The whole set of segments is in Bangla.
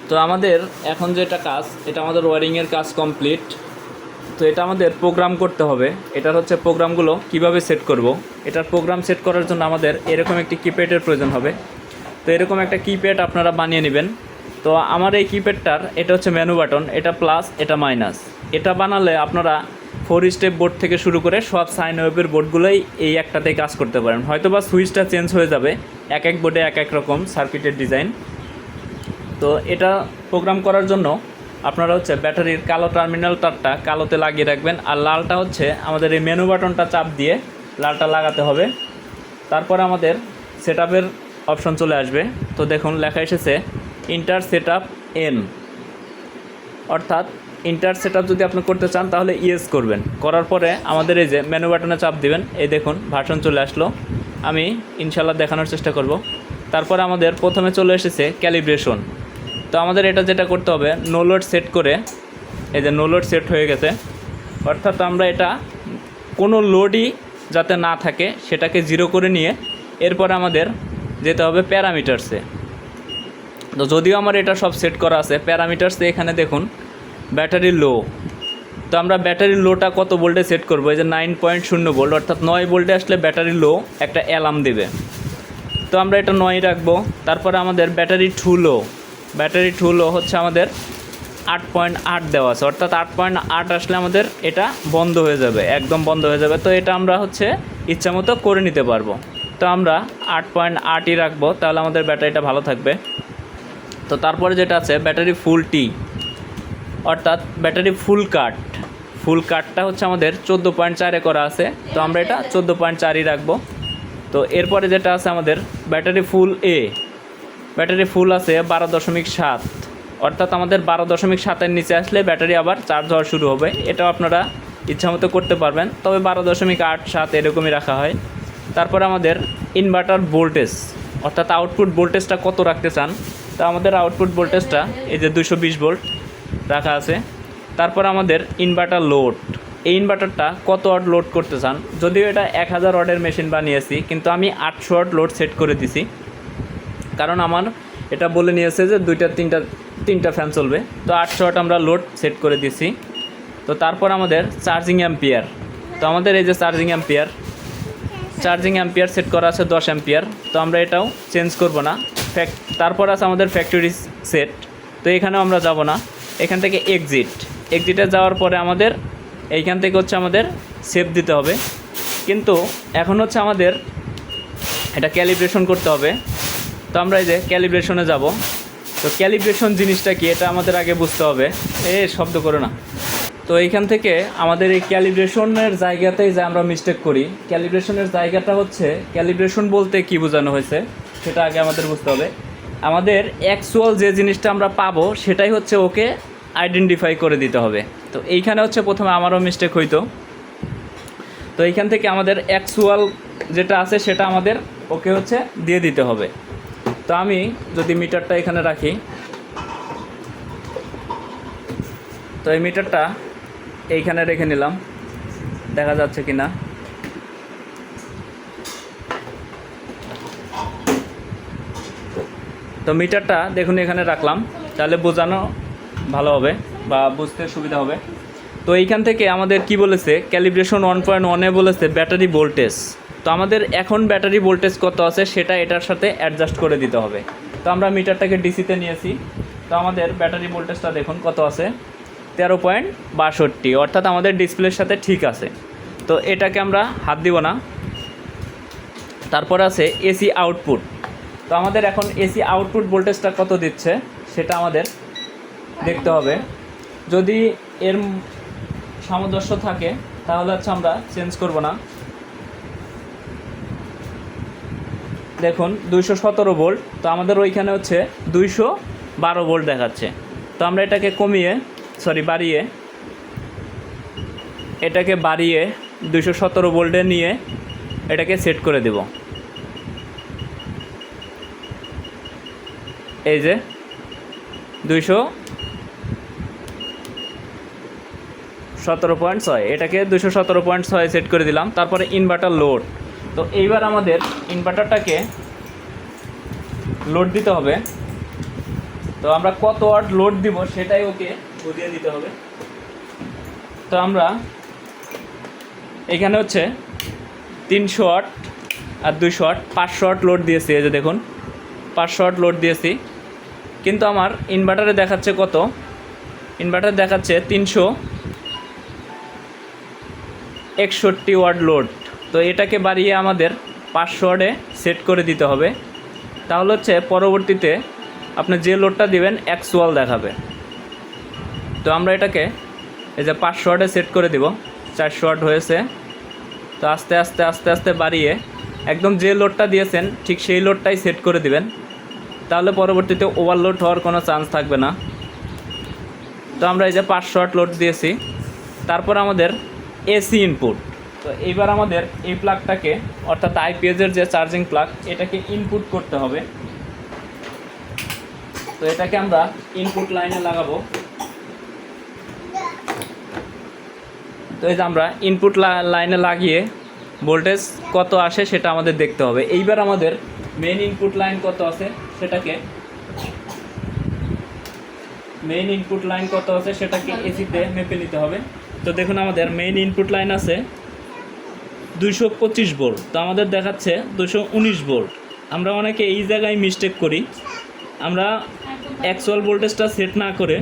তো আমাদের এখন যেটা কাজ, এটা আমাদের ওয়্যারিংয়ের কাজ কমপ্লিট। তো এটা আমাদের প্রোগ্রাম করতে হবে। এটার হচ্ছে প্রোগ্রামগুলো কিভাবে সেট করব। এটার প্রোগ্রাম সেট করার জন্য আমাদের এরকম একটি কিপ্যাডের প্রয়োজন হবে। তো এরকম একটা কিপ্যাড আপনারা বানিয়ে নেবেন। তো আমার এই কিপ্যাডটার এটা হচ্ছে মেনু বাটন, এটা প্লাস, এটা মাইনাস। এটা বানালে আপনারা 4 স্টেপ বোর্ড থেকে শুরু করে সব সাইন ওয়েভের বোর্ডগুলোই এই একটাতেই কাজ করতে পারেন। হয়তো বা সুইচটা চেঞ্জ হয়ে যাবে, এক এক বোর্ডে এক এক রকম সার্কিটের ডিজাইন। তো এটা প্রোগ্রাম করার জন্য আপনারা হচ্ছে ব্যাটারির কালো টার্মিনাল তারটা কালোতে লাগিয়ে রাখবেন, আর লালটা হচ্ছে আমাদের এই মেনু বাটনটা চাপ দিয়ে লালটা লাগাতে হবে। তারপর আমাদের সেটআপের অপশন চলে আসবে। তো দেখুন লেখা এসেছে ইন্টার সেটআপ এন, অর্থাৎ ইন্টার সেটআপ যদি আপনি করতে চান তাহলে ইয়েস করবেন। করার পরে আমাদের এই যে মেনু বাটনে চাপ দিবেন, এই দেখুন ভার্সন চলে আসলো। আমি ইনশাল্লাহ দেখানোর চেষ্টা করব। তারপরে আমাদের প্রথমে চলে এসেছে ক্যালিব্রেশন। তো আমাদের এটা যেটা করতে হবে, নো লোড সেট করে, এই যে নো লোড সেট হয়ে গেছে, অর্থাৎ আমরা এটা কোনো লোডই যাতে না থাকে সেটাকে 0 করে নিয়ে এরপর আমাদের যেতে হবে প্যারামিটারসে। তো যদিও আমার এটা সব সেট করা আছে প্যারামিটারসে, এখানে দেখুন ব্যাটারি লো। তো আমরা ব্যাটারি লোটা কত ভোল্টে সেট করব, এই যে 9.0 ভোল্ট, অর্থাৎ 9 ভোল্টে আসলে ব্যাটারি লো একটা অ্যালার্ম দেবে। তো আমরা এটা 9 রাখবো। তারপরে আমাদের ব্যাটারি টু লো হচ্ছে আমাদের 8.8 দেওয়া আছে, অর্থাৎ 8.8 আসলে আমাদের এটা বন্ধ হয়ে যাবে, একদম বন্ধ হয়ে যাবে। তো এটা আমরা হচ্ছে ইচ্ছামতো করে নিতে পারবো। তো আমরা 8.8ই রাখবো, তাহলে আমাদের ব্যাটারিটা ভালো থাকবে। তো তারপরে যেটা আছে ব্যাটারি ফুল টি, অর্থাৎ ব্যাটারি ফুল কাটটা হচ্ছে আমাদের 14.4-এ করা আছে। তো আমরা এটা 14.4ই রাখবো। তো এরপরে যেটা আছে আমাদের ব্যাটারি ফুল আছে 12.7, অর্থাৎ আমাদের 12.7-এর নিচে আসলে ব্যাটারি আবার চার্জ হওয়া শুরু হবে। এটাও আপনারা ইচ্ছামতো করতে পারবেন, তবে 12.8-7 এরকমই রাখা হয়। তারপরে আমাদের ইনভার্টার ভোল্টেজ, অর্থাৎ আউটপুট ভোল্টেজটা কত রাখতে চান। তো আমাদের আউটপুট ভোল্টেজটা এই যে 220 ভোল্ট রাখা আছে। তারপর আমাদের ইনভার্টার লোড, এই ইনভার্টারটা কত ওয়াট লোড করতে চান। যদিও এটা 1000 ওয়াটের মেশিন বানিয়েছি, কিন্তু আমি 800 ওয়াট লোড সেট করে দিছি, কারণ আমার এটা বলে নিয়েছে যে তিনটা ফ্যান চলবে। তো 800 ওয়াট আমরা লোড সেট করে দিছি। তো তারপর আমাদের চার্জিং অ্যাম্পিয়ার, তো আমাদের এই যে চার্জিং অ্যাম্পিয়ার সেট করা আছে 10 অ্যাম্পিয়ার। তো আমরা এটাও চেঞ্জ করব না। তারপর আছে আমাদের ফ্যাক্টরি সেট, তো এখানেও আমরা যাব না। এখান থেকে এক্সিটে যাওয়ার পরে আমাদের এইখান থেকে হচ্ছে আমাদের সেভ দিতে হবে। কিন্তু এখন হচ্ছে আমাদের এটা ক্যালিব্রেশন করতে হবে। তো আমরা এই যে ক্যালিব্রেশনে যাব। তো ক্যালিব্রেশন জিনিসটা কি এটা আমাদের আগে বুঝতে হবে। শব্দ করো না। তো এইখান থেকে আমাদের এই ক্যালিব্রেশনের জায়গাতেই যে আমরা মিস্টেক করি, ক্যালিব্রেশনের জায়গাটা হচ্ছে, ক্যালিব্রেশন বলতে কি বোঝানো হয়েছে সেটা আগে আমাদের বুঝতে হবে। আমাদের অ্যাকচুয়াল যে জিনিসটা আমরা পাবো সেটাই হচ্ছে ওকে আইডেন্টিফাই করে দিতে হবে। তো এইখানে হচ্ছে প্রথমে আমারও মিস্টেক হইতো। তো এইখান থেকে আমাদের অ্যাকচুয়াল যেটা আছে সেটা আমাদের ওকে হচ্ছে দিয়ে দিতে হবে। তো আমি যদি মিটারটা এখানে রাখি, তো এই মিটারটা এইখানে রেখে নিলাম, দেখা যাচ্ছে কি না। তো মিটারটা দেখুন এখানে রাখলাম, তাহলে বোঝানো ভালো হবে বা বুঝতে সুবিধা হবে। তো এইখান থেকে আমাদের কি বলেছে, ক্যালিব্রেশন 1.1-এ বলেছে ব্যাটারি ভোল্টেজ। তো আমাদের এখন ব্যাটারি ভোল্টেজ কত আছে সেটা এটার সাথে অ্যাডজাস্ট করে দিতে হবে। তো আমরা মিটারটাকে ডিসিতে নিয়েছি। তো আমাদের ব্যাটারি ভোল্টেজটা দেখুন কত আছে, 13.62, অর্থাৎ আমাদের ডিসপ্লের সাথে ঠিক আছে। তো এটাকে আমরা হাত দিব না। তারপর আছে এসি আউটপুট। তো আমাদের এখন এসি আউটপুট ভোল্টেজটা কত দিচ্ছে সেটা আমাদের দেখতে হবে। যদি এর সামঞ্জস্য থাকে তাহলে হচ্ছে আমরা চেঞ্জ করব না। দেখুন 217 ভোল্ট, তো আমাদের ওইখানে হচ্ছে 212 ভোল্ট দেখাচ্ছে। তো আমরা এটাকে বাড়িয়ে 217 ভোল্টে নিয়ে এটাকে সেট করে দেব। এই যে 217.6, এটাকে 217.6 সেট করে দিলাম। তারপরে ইনভার্টার লোড। তো এইবার আমাদের ইনভার্টারটাকে লোড দিতে হবে। তো আমরা কত ওয়াট লোড দিব সেটাই ওকে বুঝিয়ে দিতে হবে। তো আমরা এখানে হচ্ছে 300 ওয়াট আর 200 ওয়াট 500 ওয়াট লোড দিয়েছি। এই যে দেখুন 500 ওয়াট লোড দিয়েছি, কিন্তু আমার ইনভার্টারে দেখাচ্ছে কত, ইনভার্টারে দেখাচ্ছে 361 ওয়াট লোড। তো এটাকে বাড়িয়ে আমাদের 500 ওয়াটে সেট করে দিতে হবে, তাহলে হচ্ছে পরবর্তীতে আপনি যে লোডটা দিবেন অ্যাকচুয়াল দেখাবে। তো আমরা এটাকে এই যে 500 ওয়াটে সেট করে দিব। 400 ওয়াট হয়েছে, তো আস্তে আস্তে আস্তে আস্তে বাড়িয়ে একদম যে লোডটা দিয়েছেন ঠিক সেই লোডটাই সেট করে দিবেন, তাহলে পরবর্তীতে ওভারলোড হওয়ার কোনো চান্স থাকবে না। তো আমরা এই যে 500 ওয়াট লোড দিয়েছি, তারপর আমাদের এসি ইনপুট। তো এইবার আমাদের এই প্লাগটাকে অর্থাৎ আইপিএসের যে চার্জিং প্লাগ এটাকে ইনপুট করতে হবে। তো এটাকে আমরা ইনপুট লাইনে লাগাবো। তো এই যে আমরা ইনপুট লাইনে লাগিয়ে ভোল্টেজ কত আসে সেটা আমাদের দেখতে হবে। এইবার আমাদের মেইন ইনপুট লাইন কত আছে সেটাকে এসিতে মেপে নিতে হবে। তো দেখুন আমাদের মেইন ইনপুট লাইন আছে 225 ভোল্ট, তো আমাদের দেখাচ্ছে 219 ভোল্ট। আমরা অনেকে এই জায়গায় মিস্টেক করি, আমরা অ্যাকচুয়াল ভোল্টেজটা সেট না করে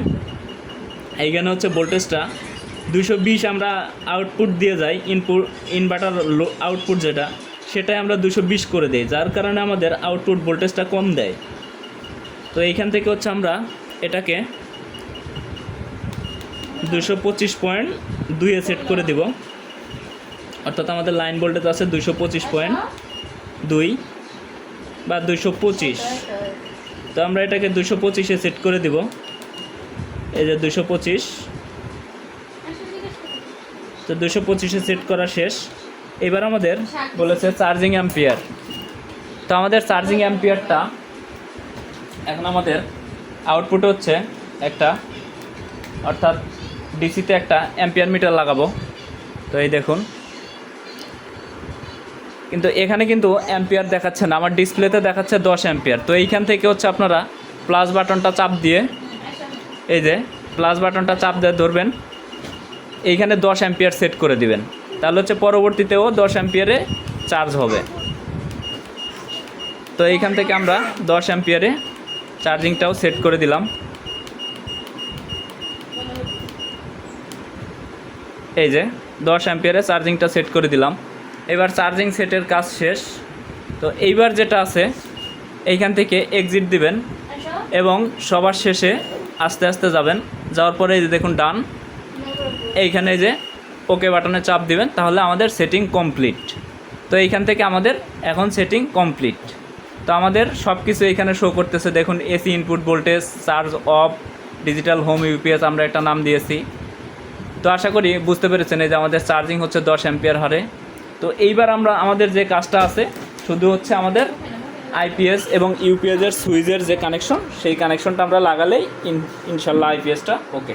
এইখানে হচ্ছে ভোল্টেজটা 220 আমরা আউটপুট দিয়ে যাই, ইনভার্টার আউটপুট যেটা সেটাই আমরা 220 করে দিই, যার কারণে আমাদের আউটপুট ভোল্টেজটা কম দেয়। তো এইখান থেকে হচ্ছে আমরা এটাকে 225.2 সেট করে দিব, অর্থাৎ আমাদের লাইন ভোল্টেজ আছে 225.2 বা 225। তো আমরা এটাকে 225-এ সেট করে দিব। এই যে 225, তো 225-এ সেট করা শেষ। এবার আমাদের বলেছে চার্জিং অ্যাম্পিয়ার। তো আমাদের চার্জিং অ্যাম্পিয়ারটা এখন আমাদের আউটপুট হচ্ছে একটা, অর্থাৎ ডিসিতে একটা অ্যাম্পিয়ার মিটার লাগাবো। তো এই দেখুন, কিন্তু এখানে কিন্তু অ্যাম্পিয়ার দেখাচ্ছে না, আমার ডিসপ্লেতে দেখাচ্ছে 10 অ্যাম্পিয়ার। তো এইখান থেকে হচ্ছে আপনারা প্লাস বাটনটা চাপ দিয়ে, এই যে প্লাস বাটনটা চাপ দিয়ে ধরবেন, এইখানে 10 অ্যাম্পিয়ার সেট করে দিবেন, তাহলে হচ্ছে পরবর্তীতেও 10 অ্যাম্পিয়ারে চার্জ হবে। তো এইখান থেকে আমরা 10 অ্যাম্পিয়ারে চার্জিংটাও সেট করে দিলাম। এই যে 10 অ্যাম্পিয়ারে চার্জিংটা সেট করে দিলাম। এবার চার্জিং সেটের কাজ শেষ। তো এইবার যেটা আছে এইখান থেকে এক্সিট দিবেন এবং সবার শেষে আস্তে আস্তে যাবেন, যাওয়ার পরে এই যে দেখুন ডান, এইখানে যে ওকে বাটনে চাপ দিবেন, তাহলে আমাদের সেটিং কমপ্লিট। তো এইখান থেকে আমাদের এখন সেটিং কমপ্লিট। তো আমাদের সব কিছু এইখানে শো করতেছে, দেখুন AC input voltage, charge of, digital home UPS আমরা একটা নাম দিয়েছি। তো আশা করি বুঝতে পেরেছেন এই যে আমাদের চার্জিং হচ্ছে 10 অ্যাম্পিয়ার হারে। তো এইবার আমরা আমাদের যে কাজটা আছে শুধু হচ্ছে আমাদের আইপিএস এবং ইউপিএসের সুইচের যে কানেকশন, সেই কানেকশনটা আমরা লাগালেই ইনশাল্লাহ আইপিএসটা ওকে।